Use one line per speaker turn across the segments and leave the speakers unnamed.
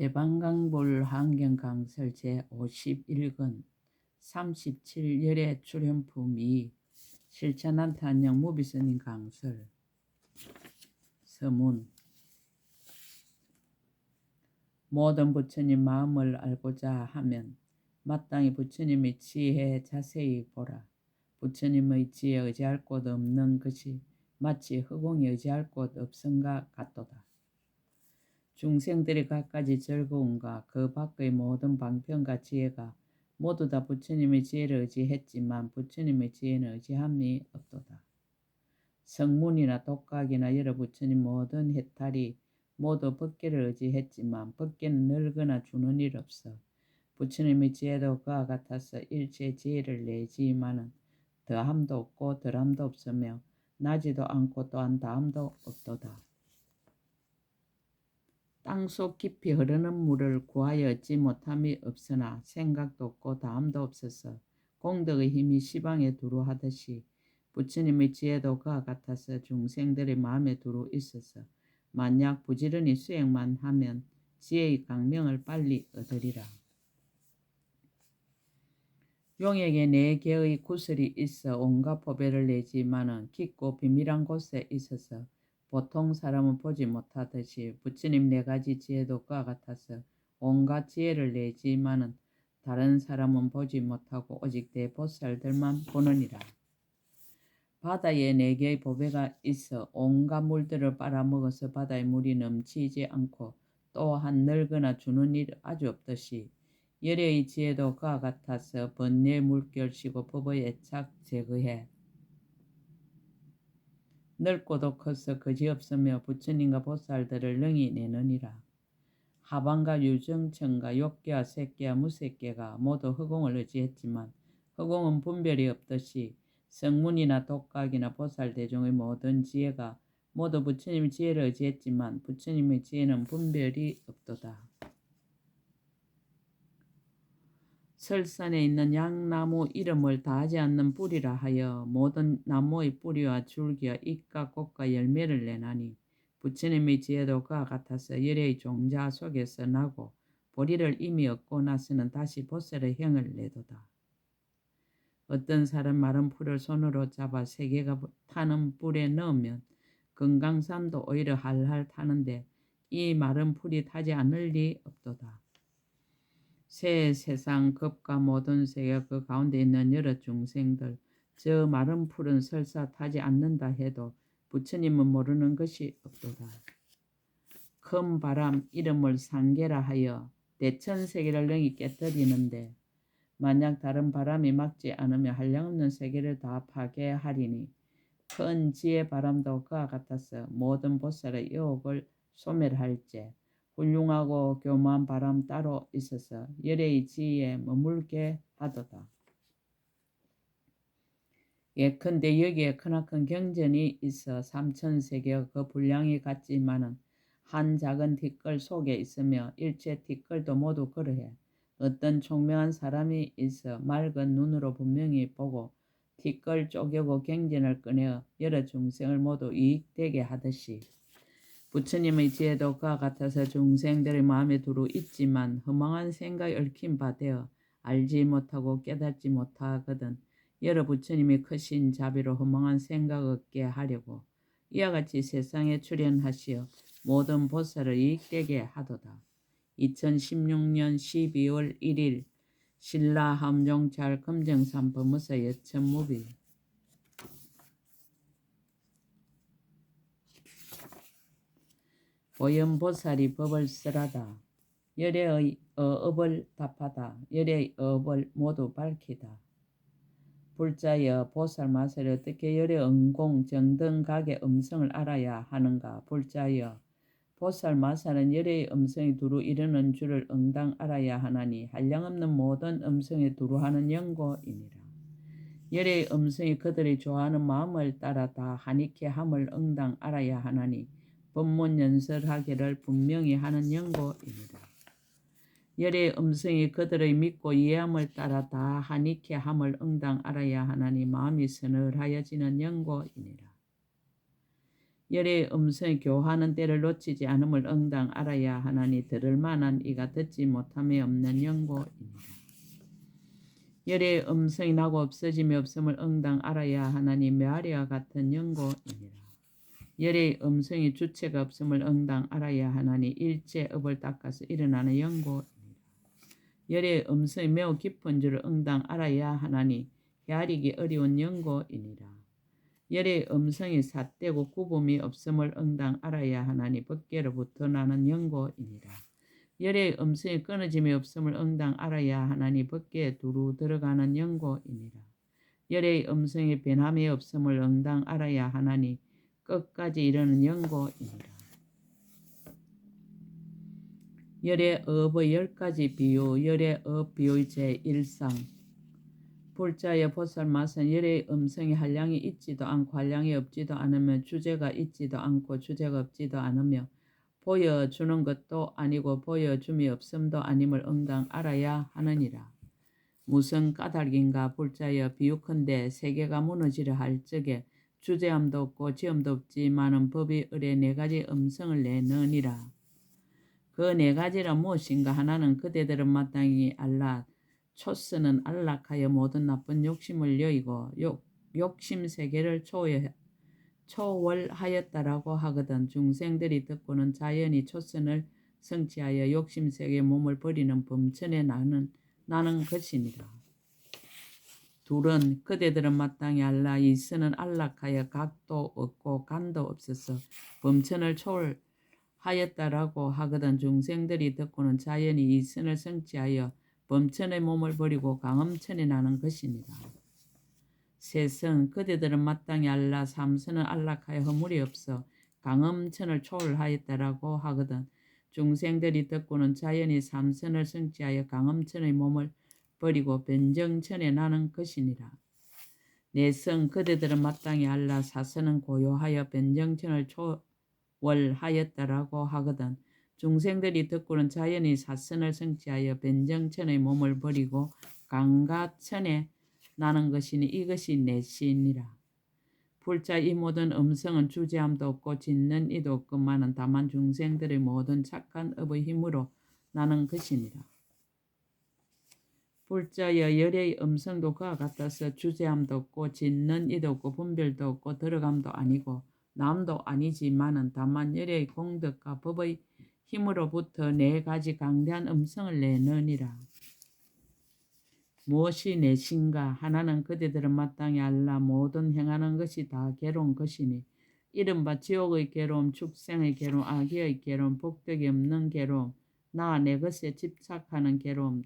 대방강불 환경강설 제51권 37열의 출현품 2 실천한테 안녕 무비스님 강설. 서문. 모든 부처님 마음을 알고자 하면 마땅히 부처님의 지혜에 자세히 보라. 부처님의 지혜에 의지할 곳 없는 것이 마치 허공에 의지할 곳 없음과 같도다. 중생들이 갖가지 즐거움과 그 밖의 모든 방편과 지혜가 모두 다 부처님의 지혜를 의지했지만 부처님의 지혜는 의지함이 없도다. 성문이나 독각이나 여러 부처님 모든 해탈이 모두 법계를 의지했지만 법계는 늘거나 주는 일 없어. 부처님의 지혜도 그와 같아서 일체 지혜를 내지만은 더함도 없고 덜함도 없으며 나지도 않고 또한 다함도 없도다. 땅속 깊이 흐르는 물을 구하여 얻지 못함이 없으나 생각도 없고 다함도 없어서 공덕의 힘이 시방에 두루 하듯이 부처님의 지혜도 그와 같아서 중생들의 마음에 두루 있어서 만약 부지런히 수행만 하면 지혜의 강명을 빨리 얻으리라. 용에게 네 개의 구슬이 있어 온갖 보배를 내지만은 깊고 비밀한 곳에 있어서 보통 사람은 보지 못하듯이 부처님 네 가지 지혜도 그와 같아서 온갖 지혜를 내지만은 다른 사람은 보지 못하고 오직 대보살들만 보느니라. 바다에 네 개의 보배가 있어 온갖 물들을 빨아먹어서 바다의 물이 넘치지 않고 또한 늘거나 주는 일 아주 없듯이 열애의 지혜도 그와 같아서 번뇌 물결시고 법의 애착 제거해 넓고도 커서 거지없으며 부처님과 보살들을 능히 내느니라. 하반과 유정천과 욕계와 색계와 무색계가 모두 허공을 의지했지만 허공은 분별이 없듯이 성문이나 독각이나 보살대중의 모든 지혜가 모두 부처님의 지혜를 의지했지만 부처님의 지혜는 분별이 없도다. 설산에 있는 양나무 이름을 다하지 않는 뿌리라 하여 모든 나무의 뿌리와 줄기와 잎과 꽃과 열매를 내나니 부처님의 지혜도 그와 같아서 열애의 종자 속에서 나고 보리를 이미 얻고 나서는 다시 보살의 형을 내도다. 어떤 사람 마른 풀을 손으로 잡아 세 개가 타는 뿔에 넣으면 금강산도 오히려 할할 타는데 이 마른 풀이 타지 않을 리 없도다. 새 세상 급과 모든 세계 그 가운데 있는 여러 중생들 저 마른 풀은 설사 타지 않는다 해도 부처님은 모르는 것이 없도다. 큰 바람 이름을 상계라 하여 대천세계를 능히 깨뜨리는데 만약 다른 바람이 막지 않으면 한량없는 세계를 다 파괴하리니 큰 지혜 바람도 그와 같아서 모든 보살의 유혹을 소멸할제 훌륭하고 교만한 바람 따로 있어서 열애의 지혜에 머물게 하도다. 예컨대 여기에 크나큰 경전이 있어 삼천세계의 그 분량이 같지만은 한 작은 티끌 속에 있으며 일체 티끌도 모두 그러해. 어떤 총명한 사람이 있어 맑은 눈으로 분명히 보고 티끌 쪼개고 경전을 꺼내어 여러 중생을 모두 이익되게 하듯이 부처님의 지혜도 그와 같아서 중생들의 마음에 두루 있지만 허망한 생각에 얽힌 바 되어 알지 못하고 깨닫지 못하거든 여러 부처님이 크신 자비로 허망한 생각 없게 하려고 이와 같이 세상에 출현하시어 모든 보살을 이익되게 하도다. 2016년 12월 1일 신라 함종찰 금정산 법무사 여천무비. 보현보살이 법을 쓰라다. 열애의 어업을 답하다. 열애의 어업을 모두 밝히다. 불자여 보살 마살이 어떻게 열애 응공 정등각의 음성을 알아야 하는가. 불자여 보살 마살은 열애의 음성이 두루 이르는 줄을 응당 알아야 하나니 한량없는 모든 음성에 두루 하는 연고이니라. 열애의 음성이 그들이 좋아하는 마음을 따라 다 하니케 함을 응당 알아야 하나니 법문연설하기를 분명히 하는 연고이니라. 열애의 음성이 그들의 믿고 이해함을 따라 다 하니케 함을 응당 알아야 하나니 마음이 서늘하여지는 연고이니라. 열의 음성이 교하는 때를 놓치지 않음을 응당 알아야 하나니 들을 만한 이가 듣지 못함에 없는 연고이니라. 열의 음성이 나고 없어짐이 없음을 응당 알아야 하나니 메아리와 같은 연고이니라. 열의 음성이 주체가 없음을 응당 알아야 하나니 일체 업을 닦아서 일어나는 연고이니라. 열의 음성이 매우 깊은 줄을 응당 알아야 하나니 헤아리기 어려운 연고이니라. 열의 음성이 삿되고 구분이 없음을 응당 알아야 하나니 법계로부터 나는 연고이니라. 열의 음성이 끊어짐이 없음을 응당 알아야 하나니 법계에 두루 들어가는 연고이니라. 열의 음성이 변함이 없음을 응당 알아야 하나니 끝까지 이르는 연고이니라. 열의 업의 10가지 비유. 열의 업 비유의 제1상. 불자여 보살맛은 열의 음성이 한량이 있지도 않고 한량이 없지도 않으며 주제가 있지도 않고 주제가 없지도 않으며 보여주는 것도 아니고 보여줌이 없음도 아님을 응당 알아야 하느니라. 무슨 까닭인가. 불자여 비유컨대 세계가 무너지려 할 적에 주제함도 없고 지음도 없지만은 법이 을에 4가지 음성을 내느니라. 그 4가지라 무엇인가. 하나는 그대들은 마땅히 알라. 초스는 안락하여 모든 나쁜 욕심을 여의고 욕심 세계를 초월하였다라고 하거든. 중생들이 듣고는 자연히 초선을 성취하여 욕심 세계의 몸을 버리는 범천에 나는 것이니라. 둘은 그대들은 마땅히 알라. 이스는 안락하여 각도 없고 간도 없어서 범천을 초월하였다라고 하거든. 중생들이 듣고는 자연히 이선을 성취하여 범천의 몸을 버리고 강음천에 나는 것이니라. 셋은 그대들은 마땅히 알라. 삼선은 안락하여 허물이 없어 강음천을 초월하였다라고 하거든. 중생들이 듣고는 자연히 삼선을 성취하여 강음천의 몸을 버리고 변정천에 나는 것이니라. 넷은 그대들은 마땅히 알라. 사선은 고요하여 변정천을 초월하였다라고 하거든. 중생들이 듣고는 자연히 사선을 성취하여 변정천의 몸을 버리고 강가천에 나는 것이니 이것이 넷이니라. 불자 이 모든 음성은 주제함도 없고 짓는 이도 없건만은 다만 중생들의 모든 착한 업의 힘으로 나는 것이니라. 불자여 열의 음성도 그와 같아서 주제함도 없고 짓는 이도 없고 분별도 없고 들어감도 아니고 남도 아니지만은 다만 열의 공덕과 법의 힘으로부터 4가지 강대한 음성을 내느니라. 무엇이 넷인가. 하나는 그대들은 마땅히 알라. 모든 행하는 것이 다 괴로운 것이니 이른바 지옥의 괴로움, 축생의 괴로움, 악의의 괴로움, 복덕이 없는 괴로움, 나 내 것에 집착하는 괴로움,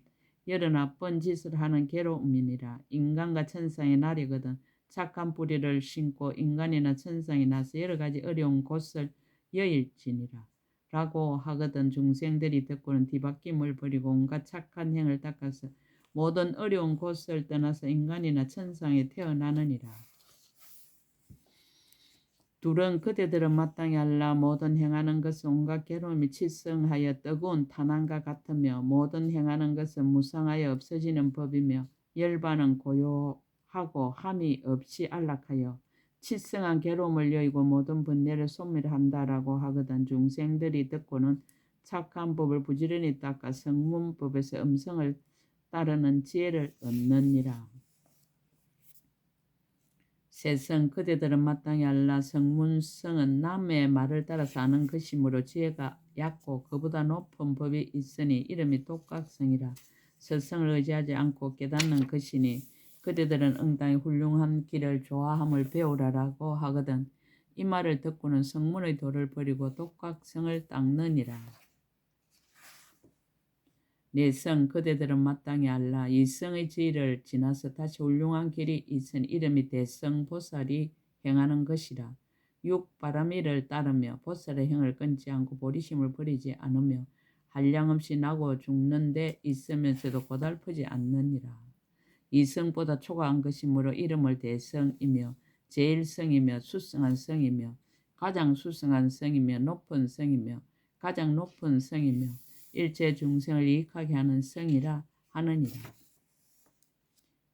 여러 나쁜 짓을 하는 괴로움이니라. 인간과 천상의 날이거든 착한 뿌리를 심고 인간이나 천상이 나서 여러 가지 어려운 곳을 여일지니라. 라고 하거든. 중생들이 듣고는 뒤바뀜을 버리고 온갖 착한 행을 닦아서 모든 어려운 곳을 떠나서 인간이나 천상에 태어나느니라. 둘은 그대들은 마땅히 알라. 모든 행하는 것은 온갖 괴로움이 치성하여 뜨거운 탄환과 같으며 모든 행하는 것은 무상하여 없어지는 법이며 열반은 고요하고 함이 없이 안락하여 치성한 괴로움을 여의고 모든 번뇌를 소멸한다라고 하거든. 중생들이 듣고는 착한 법을 부지런히 닦아 성문법에서 음성을 따르는 지혜를 얻느니라. 셋은 그대들은 마땅히 알라. 성문성은 남의 말을 따라서 아는 것이므로 지혜가 얕고 그보다 높은 법이 있으니 이름이 독각성이라. 서성을 의지하지 않고 깨닫는 것이니 그대들은 응당히 훌륭한 길을 좋아함을 배우라라고 하거든. 이 말을 듣고는 성문의 도를 버리고 독각성을 닦느니라. 넷은 그대들은 마땅히 알라. 이성의 지혜를 지나서 다시 훌륭한 길이 있은 이름이 대성 보살이 행하는 것이라. 육바라미를 따르며 보살의 행을 끊지 않고 보리심을 버리지 않으며 한량없이 나고 죽는 데 있으면서도 고달프지 않느니라. 이성보다 초과한 것이므로 이름을 대성이며 제일성이며 수성한 성이며 가장 수성한 성이며 높은 성이며 가장 높은 성이며 일체 중생을 이익하게 하는 성이라 하느니라.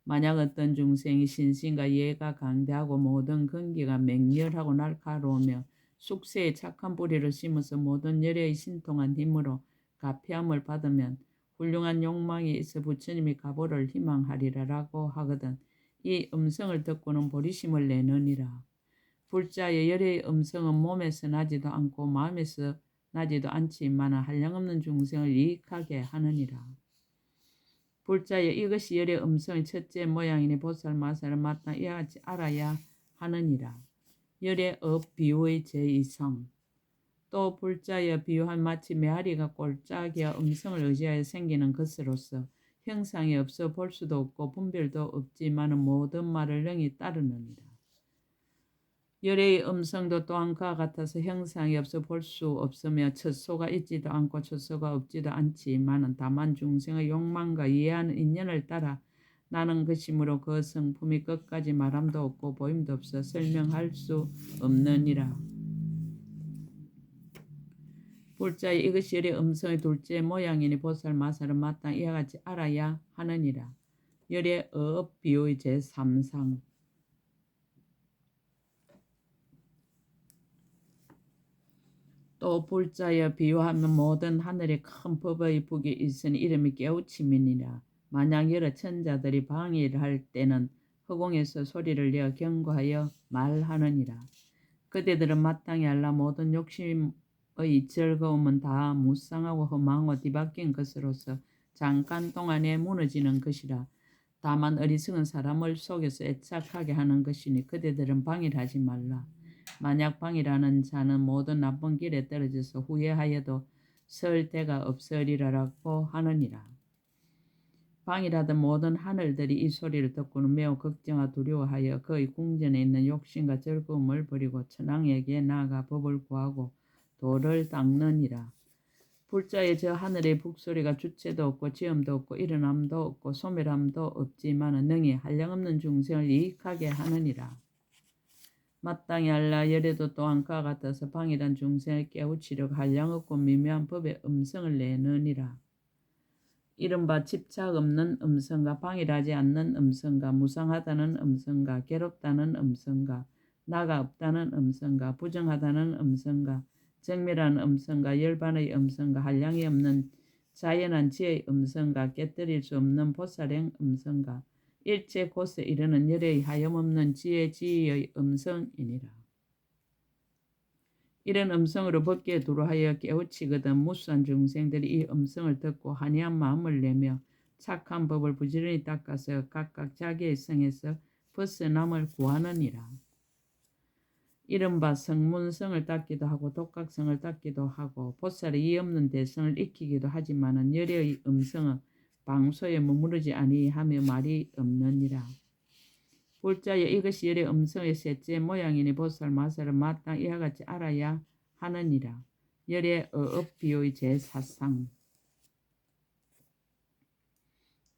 만약 어떤 중생이 신신과 예가 강대하고 모든 근기가 맹렬하고 날카로우며 숙세에 착한 뿌리를 심어서 모든 열애의 신통한 힘으로 가폐함을 받으면 훌륭한 욕망이 있어 부처님이 가보를 희망하리라라고 하거든. 이 음성을 듣고는 보리심을 내느니라. 불자의 열애의 음성은 몸에서 나지도 않고 마음에서 나지도 않지만 한량없는 중생을 이익하게 하느니라. 불자의 이것이 열의 음성의 첫째 모양이니 보살 마살을 마땅 이와 같이 알아야 하느니라. 열의 업 비유의 제2성. 또 불자의 비유한 마치 메아리가 꼴짝이와 음성을 의지하여 생기는 것으로서 형상이 없어 볼 수도 없고 분별도 없지만 모든 말을 능히 따르느니라. 열의 음성도 또한 그와 같아서 형상이 없어 볼 수 없으며 첫소가 있지도 않고 첫소가 없지도 않지만 다만 중생의 욕망과 이해하는 인연을 따라 나는 것이므로 그 성품이 끝까지 말함도 없고 보임도 없어 설명할 수 없느니라. 불자의 이것이 열의 음성의 둘째 모양이니 보살 마살은 마땅 이와 같이 알아야 하느니라. 열의 어업 비유의 제3상. 또 불자여 비유하면 모든 하늘에 큰 법의 북이 있으니 이름이 깨우침이니라. 만약 여러 천자들이 방해를 할 때는 허공에서 소리를 내어 경고하여 말하느니라. 그대들은 마땅히 알라. 모든 욕심의 즐거움은 다 무상하고 허망하고 뒤바뀐 것으로서 잠깐 동안에 무너지는 것이라. 다만 어리석은 사람을 속여서 애착하게 하는 것이니 그대들은 방해를 하지 말라. 만약 방이라는 자는 모든 나쁜 길에 떨어져서 후회하여도 설 데가 없으리라고 하느니라. 방이라던 모든 하늘들이 이 소리를 듣고는 매우 걱정하고 두려워하여 그의 궁전에 있는 욕심과 즐거움을 버리고 천왕에게 나아가 법을 구하고 도를 닦느니라. 불자의 저 하늘의 북소리가 주체도 없고 지음도 없고 일어남도 없고 소멸함도 없지만 능히 한량없는 중생을 이익하게 하느니라. 마땅히 알라. 열애도 또한 그와 같아서 방이란 중생을 깨우치려고 한량없고 미묘한 법의 음성을 내느니라. 이른바 집착 없는 음성과 방일하지 않는 음성과 무상하다는 음성과 괴롭다는 음성과 나가 없다는 음성과 부정하다는 음성과 정밀한 음성과 열반의 음성과 한량이 없는 자연한 지혜의 음성과 깨뜨릴 수 없는 보살행 음성과 일체 곳에 이르는 열의 하염없는 지혜의 음성이니라. 이런 음성으로 법계에 두루하여 깨우치거든 무수한 중생들이 이 음성을 듣고 한이한 마음을 내며 착한 법을 부지런히 닦아서 각각 자기의 성에서 벗어남을 구하느니라. 이른바 성문성을 닦기도 하고 독각성을 닦기도 하고 보살의 이 없는 대성을 익히기도 하지만은 열의 음성은 방소에 머무르지 아니하며 말이 없느니라. 불자여 이것이 열의 음성의 셋째 모양이니 보살 마살은 마땅 이와 같이 알아야 하느니라. 열의 어업 비유의 제4상.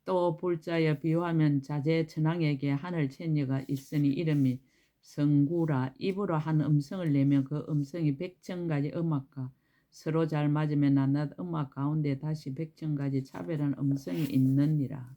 또 불자여 비유하면 자제 천왕에게 하늘 천녀가 있으니 이름이 성구라. 입으로 한 음성을 내면 그 음성이 100,000가지 음악과 서로 잘 맞으면 낱낱 음악 가운데 다시 100,000가지 차별한 음성이 있느니라.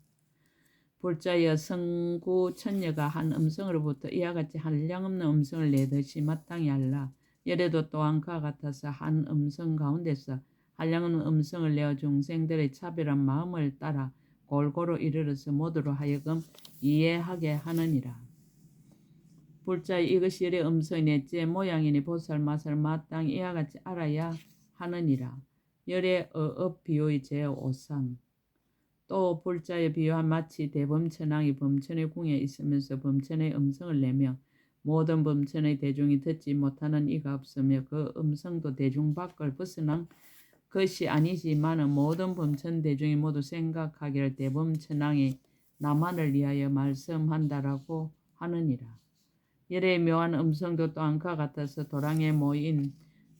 불자여 성구 천녀가 한 음성으로부터 이와 같이 한량없는 음성을 내듯이 마땅히 알라. 열애도 또한 그와 같아서 한 음성 가운데서 한량없는 음성을 내어 중생들의 차별한 마음을 따라 골고루 이르러서 모두로 하여금 이해하게 하느니라. 불자의 이것이 열의 음성의 넷째 모양이니 보살 마살 마땅히 이와 같이 알아야 하느니라. 열의 어업 비유의 제5상. 또 불자의 비유한 마치 대범천왕이 범천의 궁에 있으면서 범천의 음성을 내며 모든 범천의 대중이 듣지 못하는 이가 없으며 그 음성도 대중 밖을 벗어난 것이 아니지만 모든 범천 대중이 모두 생각하기를 대범천왕이 나만을 위하여 말씀한다라고 하느니라. 열의 묘한 음성도 또한 그와 같아서 도랑에 모인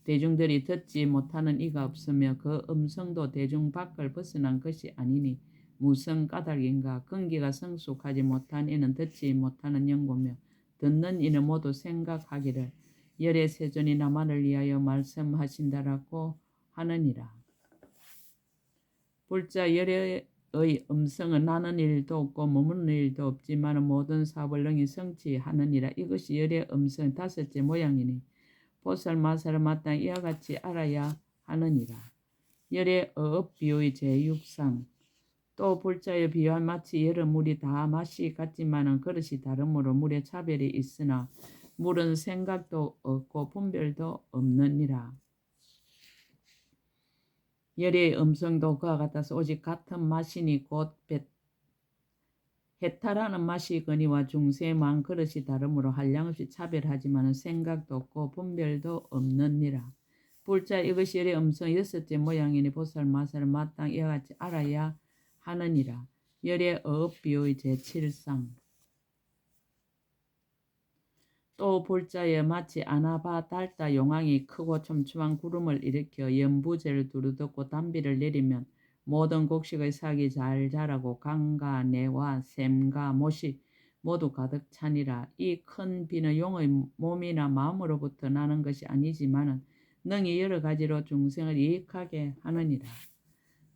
대중들이 듣지 못하는 이가 없으며 그 음성도 대중 밖을 벗어난 것이 아니니 무슨 까닭인가. 근기가 성숙하지 못한 이는 듣지 못하는 연고며 듣는 이는 모두 생각하기를 열의 세존이 나만을 위하여 말씀하신다라고 하느니라. 불자 열의 음성은 나는 일도 없고 머무는 일도 없지만 모든 사업을 능히 성취하느니라. 이것이 열의 음성 다섯째 모양이니 보살 마살을 마땅히 이와 같이 알아야 하느니라. 열의 어업 비유의 제6상. 또 불자에 비유한 마치 여러 물이 다 맛이 같지만은 그릇이 다르므로 물의 차별이 있으나 물은 생각도 없고 분별도 없느니라. 열의 음성도 그와 같아서 오직 같은 맛이니 곧 해탈하는 맛이거니와 중세의 만 그릇이 다르므로 한량없이 차별하지만은 생각도 없고 분별도 없느니라. 불자 이것이 열의 음성 여섯째 모양이니 보살 마살을 마땅히 이와 같이 알아야 하느니라. 열의 어업 비유의 제7상. 또 불자에 마치 아나바 달다 용왕이 크고 촘촘한 구름을 일으켜 연부제를 두루덮고 단비를 내리면 모든 곡식의 싹이 잘 자라고 강과 내와 샘과 못이 모두 가득 차니라. 이 큰 비는 용의 몸이나 마음으로부터 나는 것이 아니지만은 능히 여러 가지로 중생을 이익하게 하느니라.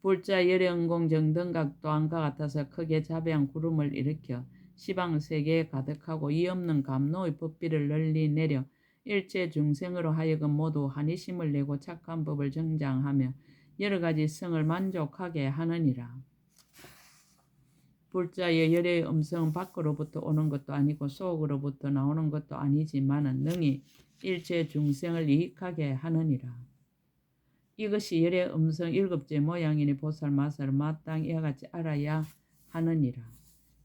불자 열의 은공 정등각 또한과 같아서 크게 자배한 구름을 일으켜 시방세계에 가득하고 이 없는 감노의 법비를 널리 내려 일체 중생으로 하여금 모두 한의심을 내고 착한 법을 정장하며 여러 가지 성을 만족하게 하느니라. 불자의 열의 음성은 밖으로부터 오는 것도 아니고 속으로부터 나오는 것도 아니지만은 능히 일체 중생을 이익하게 하느니라. 이것이 열의 음성 일곱째 모양이니 보살 마살을 마땅히 이와 같이 알아야 하느니라.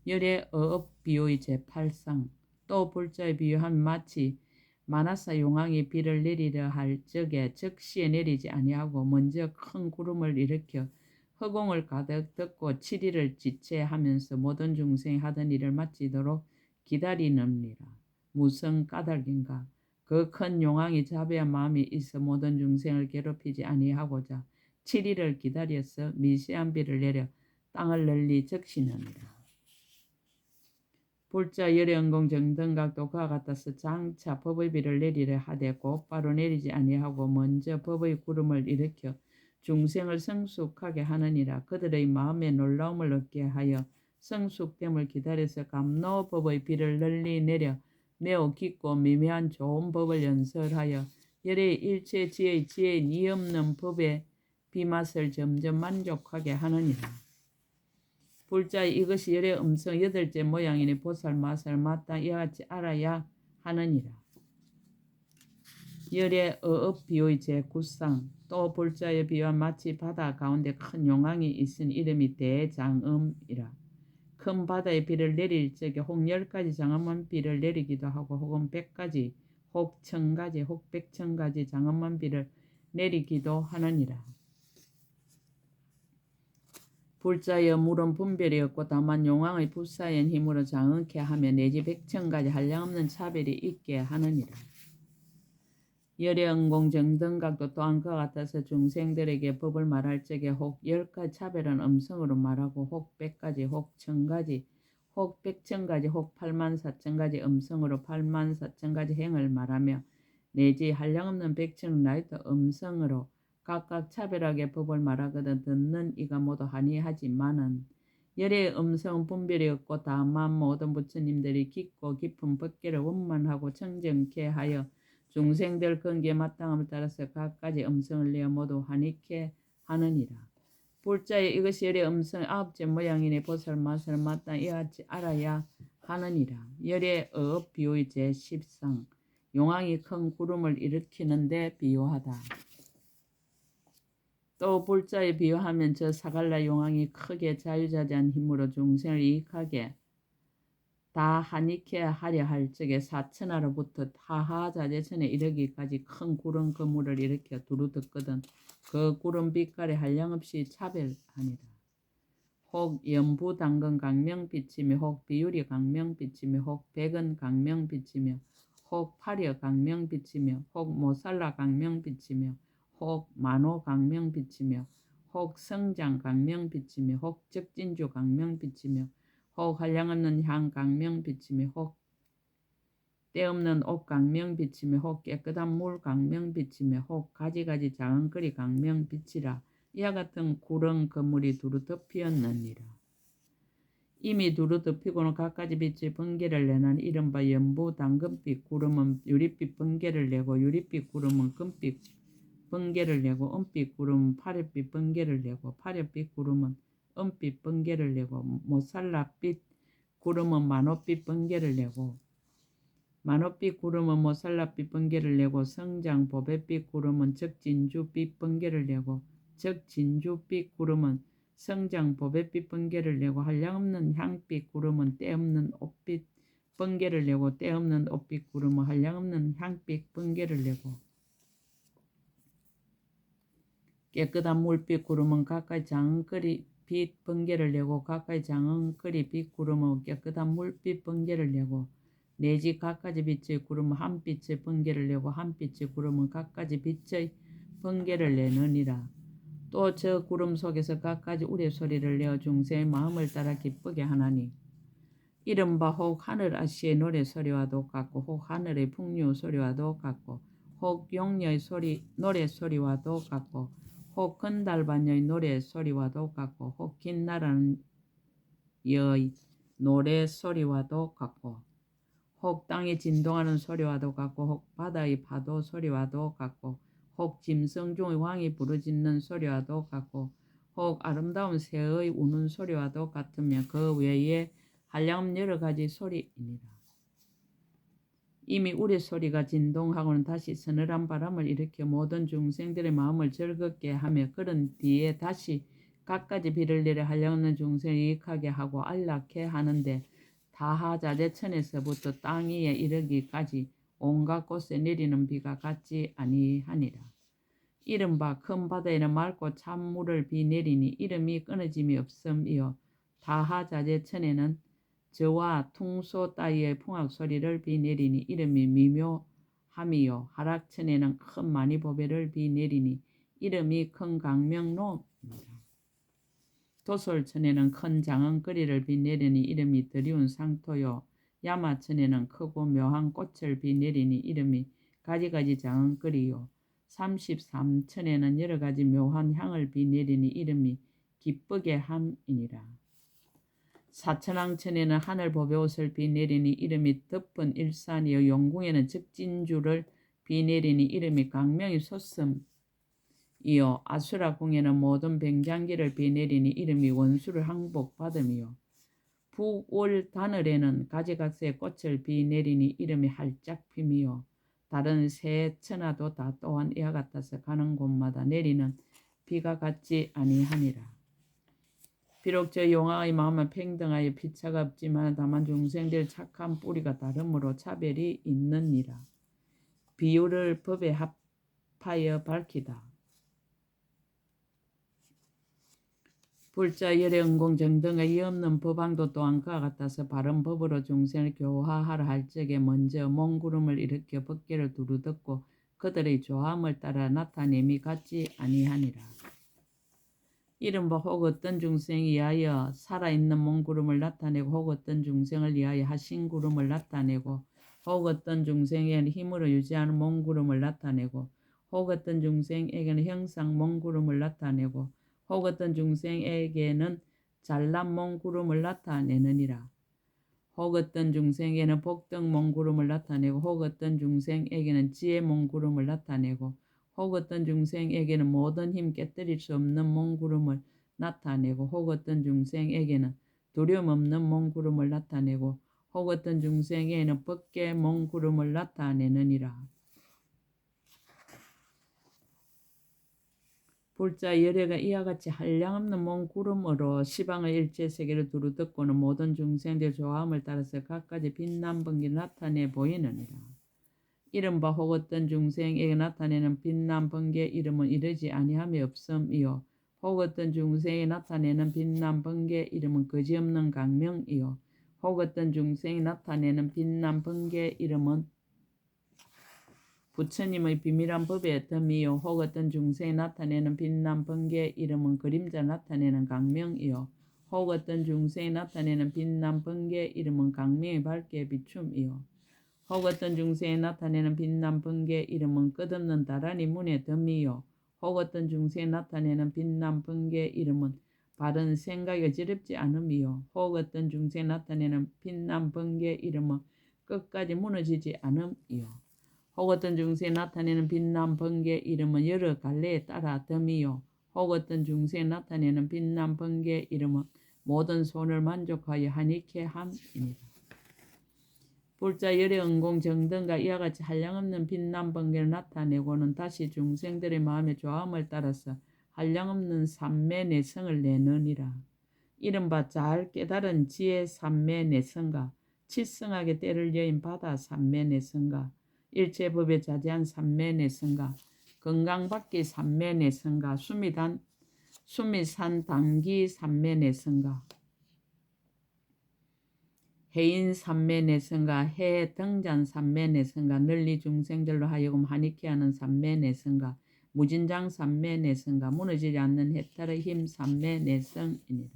열의 어업 비유의 제8상. 또 불자의 비유한 마치 마나사 용왕이 비를 내리려 할 적에 즉시에 내리지 아니하고 먼저 큰 구름을 일으켜 허공을 가득 덮고 7일을 지체하면서 모든 중생이 하던 일을 마치도록 기다리느니라. 무슨 까닭인가? 그 큰 용왕이 자비한 마음이 있어 모든 중생을 괴롭히지 아니하고자 7일을 기다려서 미세한 비를 내려 땅을 널리 적시느니라. 불자 열의 은공 정등각도 그와 같아서 장차 법의 비를 내리려 하되 곧바로 내리지 아니하고 먼저 법의 구름을 일으켜 중생을 성숙하게 하느니라. 그들의 마음에 놀라움을 얻게 하여 성숙됨을 기다려서 감노법의 비를 널리 내려 매우 깊고 미묘한 좋은 법을 연설하여 열의 일체 지혜의 지혜인 이 없는 법의 비맛을 점점 만족하게 하느니라. 불자 이것이 열의 음성 여덟째 모양이니 보살 마살 마땅히 이와 같이 알아야 하느니라. 열의 어업 비유의 제9상. 또 불자의 비유한 마치 바다 가운데 큰 용왕이 있으니 이름이 대장엄이라. 큰 바다에 비를 내릴 적에 혹 10가지 장엄한 비를 내리기도 하고 혹은 100가지 혹 1000가지 혹 100,000가지 장엄한 비를 내리기도 하느니라. 불자여 물은 분별이 없고 다만 용왕의 불사의 힘으로 장엄케 하며 내지 100,000가지 한량없는 차별이 있게 하느니라. 열의 은공 정등각도 또한 그와 같아서 중생들에게 법을 말할 적에 혹 10가지 차별한 음성으로 말하고 혹 100가지 혹 1000가지 혹 100,000가지 혹 84,000가지 음성으로 84,000가지 행을 말하며 내지 한량없는 100,000 라이트 음성으로 각각 차별하게 법을 말하거든 듣는 이가 모두 한이하지만은 열의 음성은 분별이 없고 다만 모든 부처님들이 깊고 깊은 법계를 원만하고 청정케 하여 중생들 근기에 마땅함을 따라서 각가지 음성을 내어 모두 한익케 하느니라. 불자의 이것이 열의 음성의 아홉째 모양이니 보살 마살 마땅히 이와 같이 알아야 하느니라. 열의 어업 비유의 제10상. 용왕이 큰 구름을 일으키는데 비유하다. 또 불자에 비유하면 저 사갈라 용왕이 크게 자유자재한 힘으로 중생을 이익하게 다 한익케 하려 할 적에 사천하로부터 타하자재천에 이르기까지 큰 구름 그물을 일으켜 두루 덮거든 그 구름 빛깔이 한량없이 차별하니라. 혹 연부 당근 강명빛이며 혹 비유리 강명빛이며 혹 백은 강명빛이며 혹 파려 강명빛이며 혹 모살라 강명빛이며 혹 만호 강명빛이며 혹 성장 강명빛이며 혹 적진주 강명빛이며 혹 한량없는 향 강명빛이며 혹 때없는 옷 강명빛이며 혹 깨끗한 물 강명빛이며 혹 가지가지 작은 거리 강명빛이라. 이와 같은 구름 그물이 두루 덮이었느니라. 이미 두루 덮이고는 갖가지 빛의 번개를 내는 이른바 연부 당근빛 구름은 유릿빛 번개를 내고 유릿빛 구름은 금빛 번개를 내고 은빛 구름은 파랫빛 번개를 내고 파랫빛 구름은 은빛 번개를 내고 모살라빛 구름은 만호빛 번개를 내고 만호빛 구름은 모살라빛 번개를 내고 성장 보배빛 구름은 적진주빛 번개를 내고 적진주빛 구름은 성장 보배빛 번개를 내고 한량없는 향빛 구름은 때없는 옷빛 번개를 내고 때없는 옷빛 구름은 한량없는 향빛 번개를 내고 깨끗한 물빛 구름은 가까이 장흥거리 빛 번개를 내고 가까이 장흥거리 빛 구름은 깨끗한 물빛 번개를 내고 내지 갖가지 빛의 구름은 한 빛의 번개를 내고 한 빛의 구름은 갖가지 빛의 번개를 내느니라. 또 저 구름 속에서 갖가지 우레소리를 내어 중생의 마음을 따라 기쁘게 하나니 이른바 혹 하늘 아시의 노래소리와도 같고 혹 하늘의 풍류 소리와도 같고 혹 용녀의 노래소리와도 같고 혹 건달반녀의 노래소리와도 같고 혹 긴 나라의 노래소리와도 같고 혹 땅이 진동하는 소리와도 같고 혹 바다의 파도 소리와도 같고 혹 짐승 중의 왕이 부르짖는 소리와도 같고 혹 아름다운 새의 우는 소리와도 같으며 그 외에 한량없는 여러 가지 소리이니라. 이미 우레소리가 진동하고는 다시 서늘한 바람을 일으켜 모든 중생들의 마음을 즐겁게 하며 그런 뒤에 다시 갖가지 비를 내려 한량없는 중생을 유익하게 하고 안락해 하는데 다하자재천에서부터 땅 위에 이르기까지 온갖 곳에 내리는 비가 같지 아니하니라. 이른바 큰 바다에는 맑고 찬물을 비 내리니 이름이 끊어짐이 없음이요 다하자재천에는 저와 퉁소 따위의 풍악소리를 비 내리니 이름이 미묘함이요 하락천에는 큰 많이 보배를 비 내리니 이름이 큰 강명로입니다. 도솔천에는 큰 장흥거리를 비 내리니 이름이 드리운 상토요 야마천에는 크고 묘한 꽃을 비 내리니 이름이 가지가지 장흥거리요 33천에는 여러가지 묘한 향을 비 내리니 이름이 기쁘게 함이니라. 사천왕천에는 하늘 보배옷을 비 내리니 이름이 덮은 일산이요 용궁에는 적진주를 비 내리니 이름이 강명이 솟음 이요 아수라궁에는 모든 뱅장기를 비 내리니 이름이 원수를 항복받음이요 북올 다늘에는 가지각색의 꽃을 비 내리니 이름이 활짝 핌이요 다른 새 천하도 다 또한 이와 같아서 가는 곳마다 내리는 비가 같지 아니하니라. 비록 저 용왕의 마음은 평등하여 피차가 없지만 다만 중생들 착한 뿌리가 다름으로 차별이 있느니라. 비유를 법에 합하여 밝히다. 불자 열애 은공 정등의 이 없는 법왕도 또한 그와 같아서 바른 법으로 중생을 교화하라 할 적에 먼저 몽구름을 일으켜 법계를 두루 듣고 그들의 조함을 따라 나타냄이 같지 아니하니라. 이른바 혹 어떤 중생이 위하여 살아있는 몽구름을 나타내고 혹 어떤 중생을 위하여 하신 구름을 나타내고 혹 어떤 중생에게는 힘으로 유지하는 몽구름을 나타내고 혹 어떤 중생에게는 형상 몽구름을 나타내고 혹 어떤 중생에게는 잘난 몽구름을 나타내느니라. 혹 어떤 중생에게는 복덕 몽구름을 나타내고 혹 어떤 중생에게는 지혜 몽구름을 나타내고 혹 어떤 중생에게는 모든 힘 깨뜨릴 수 없는 몽구름을 나타내고 혹 어떤 중생에게는 두려움 없는 몽구름을 나타내고 혹 어떤 중생에게는 법계 몽구름을 나타내느니라. 불자 열애가 이와 같이 한량없는 몽구름으로 시방의 일체세계를 두루 듣고는 모든 중생들 조함을 따라서 갖가지 빛난 번개를 나타내 보이느니라. 이른바 혹 어떤 중생에게 나타내는 빛난 번개 이름은 이르지 아니함이 없음이요 혹 어떤 중생에 나타내는 빛난 번개 이름은 거지없는 강명이요 혹 어떤 중생이 나타내는 빛난 번개 이름은 부처님의 비밀한 법의 덤이요 혹 어떤 중생이 나타내는 빛난 번개 이름은 그림자 나타내는 강명이요 혹 어떤 중생이 나타내는 빛난 번개 이름은 강명의 밝게 비춤이요 혹 어떤 중생이 나타내는 빛난 번개 이름은 끝없는 다란이 문의 덤이요 혹 어떤 중생이 나타내는 빛난 번개 이름은 바른 생각이 어지럽지 않음이요. 혹 어떤 중생에 나타내는 빛난 번개 이름은 끝까지 무너지지 않음이요. 혹 어떤 중생에 나타내는 빛난 번개 이름은 여러 갈래에 따라 덤이요. 혹 어떤 중생에 나타내는 빛난 번개 이름은 모든 손을 만족하여 하니케 함이니라. 불자 열의 은공 정등과 이와 같이 한량없는 빛난 번개를 나타내고는 다시 중생들의 마음의 조함을 따라서 한량없는 삼매내성을 내느니라. 이른바 잘 깨달은 지혜 삼매내성과 치성하게 때를 여인 바다 삼매내성과 일체법에 자제한 삼매내성과 건강받기 삼매내성과 숨이 산 단기 삼매내성과 해인 삼매내성과 해 등잔 삼매내성과 널리 중생들로 하여금 하니케 하는 삼매내성과 무진장 삼매내성과 무너지지 않는 해탈의 힘 삼매내성이니라.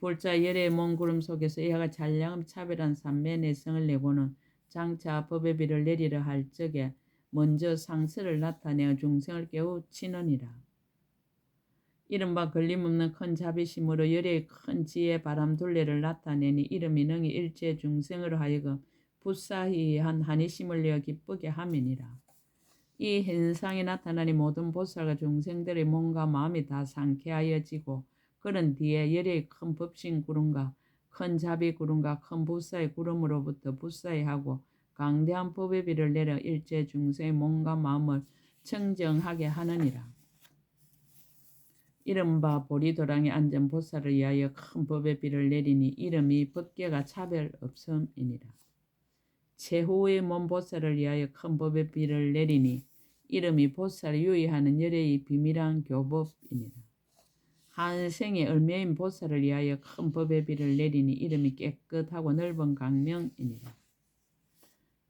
불자 열의 몸구름 속에서 이와 같이 한량음 차별한 삼매내성을 내고는 장차 법의 비를 내리려 할 적에 먼저 상스를 나타내어 중생을 깨우치느니라. 이른바 걸림없는 큰 자비심으로 열의 큰 지혜 바람둘레를 나타내니 이름이 능히 일체 중생으로 하여금 부사히한 한이심을 내어 기쁘게 함이니라. 이 현상이 나타나니 모든 보살과 중생들의 몸과 마음이 다 상쾌하여지고 그런 뒤에 열의 큰 법신 구름과 큰 자비 구름과 큰 부사의 구름으로부터 부사히하고 강대한 법의 비를 내려 일체 중생의 몸과 마음을 청정하게 하느니라. 이른바 보리도랑에 앉은 보살을 위하여 큰 법의 비를 내리니 이름이 법계가 차별 없음이니라. 최후의 몸 보살을 위하여 큰 법의 비를 내리니 이름이 보살을 유의하는 열의 비밀한 교법이니라. 한 생의 얼매인 보살을 위하여 큰 법의 비를 내리니 이름이 깨끗하고 넓은 강명이니라.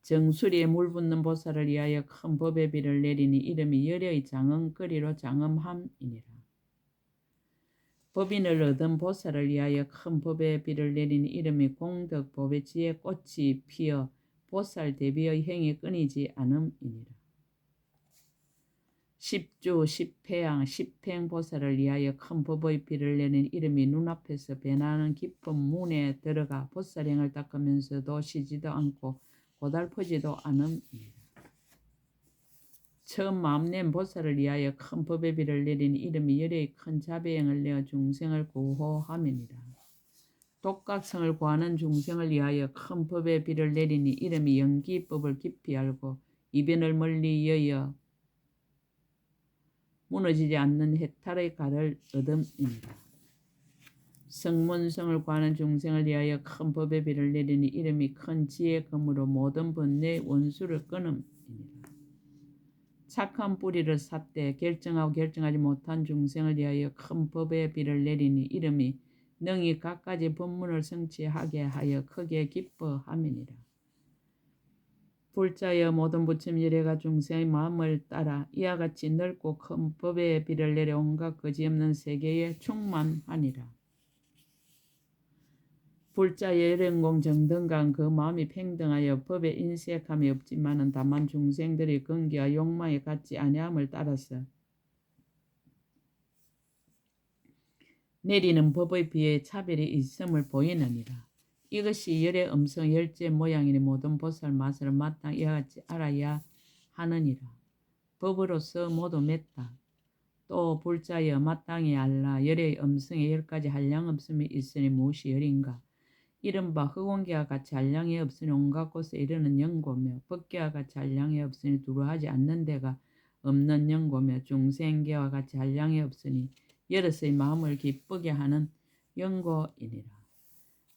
정수리에 물붓는 보살을 위하여 큰 법의 비를 내리니 이름이 열의 장엄거리로 장엄함이니라. 법인을 얻은 보살을 위하여 큰 법의 비를 내리니 이름이 공덕 법의 지혜 꽃이 피어 보살 대비의 행이 끊이지 않음이니라. 십주, 십회양, 십행 보살을 위하여 큰 법의 비를 내는 이름이 눈앞에서 변하는 깊은 문에 들어가 보살행을 닦으면서도 쉬지도 않고 고달프지도 않음이니라. 처음 마음낸 보살을 위하여 큰 법의 비를 내린 이름이 열의 큰 자비행을 내어 중생을 구호함이니라. 독각성을 구하는 중생을 위하여 큰 법의 비를 내리니 이름이 연기법을 깊이 알고 이변을 멀리 여여 무너지지 않는 해탈의 갈을 얻음이니라. 성문성을 구하는 중생을 위하여 큰 법의 비를 내리니 이름이 큰 지혜의 검으로 모든 번뇌의 원수를 끊음이니라. 착한 뿌리를 삿대 결정하고 결정하지 못한 중생을 위하여 큰 법의 비를 내리니 이름이 능히 갖가지 법문을 성취하게 하여 크게 기뻐함이니라. 불자여 모든 부처님 열애가 중생의 마음을 따라 이와 같이 넓고 큰 법의 비를 내려 온갖 거지없는 세계에 충만하니라. 불자 열행공 정등간 그 마음이 평등하여 법에 인색함이 없지만은 다만 중생들의 근기와 욕망에 갖지 아니함을 따라서 내리는 법의 비에 차별이 있음을 보이느니라. 이것이 열의 음성 열째 모양이니 모든 보살 맛을 마땅히 이와 같이 알아야 하느니라. 법으로서 모두 맺다. 또 불자여 마땅히 알라. 열의 음성에 10가지 한량음성이 있으니 무엇이 열인가. 이른바 흑원계와 같이 한량이 없으니 온갖 곳에 이르는 영고며 법계와 같이 한량이 없으니 두루하지 않는 데가 없는 영고며 중생계와 같이 한량이 없으니 여럿의 마음을 기쁘게 하는 영고이니라.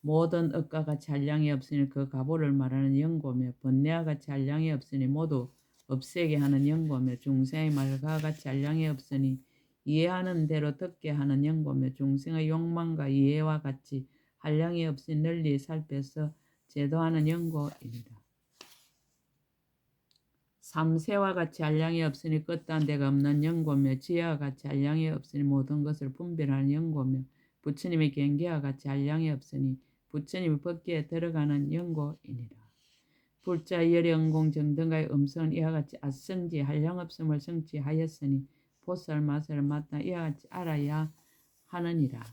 모든 업과 같이 한량이 없으니 그 가보를 말하는 영고며 번뇌와 같이 한량이 없으니 모두 없애게 하는 영고며 중생의 말과 같이 한량이 없으니 이해하는 대로 듣게 하는 영고며 중생의 욕망과 이해와 같이 한량이 없이 널리 살펴서 제도하는 영고이니라. 삼세와 같이 한량이 없으니 끝단 데가 없는 영고며 지혜와 같이 한량이 없으니 모든 것을 분별하는 영고며 부처님의 경계와 같이 한량이 없으니 부처님의 법계에 들어가는 영고이니라. 불자 열영공 정등가의 음성은 이와 같이 아성지 한량 없음을 성취하였으니 보살 맛을 마땅히 이와 같이 알아야 하느니라.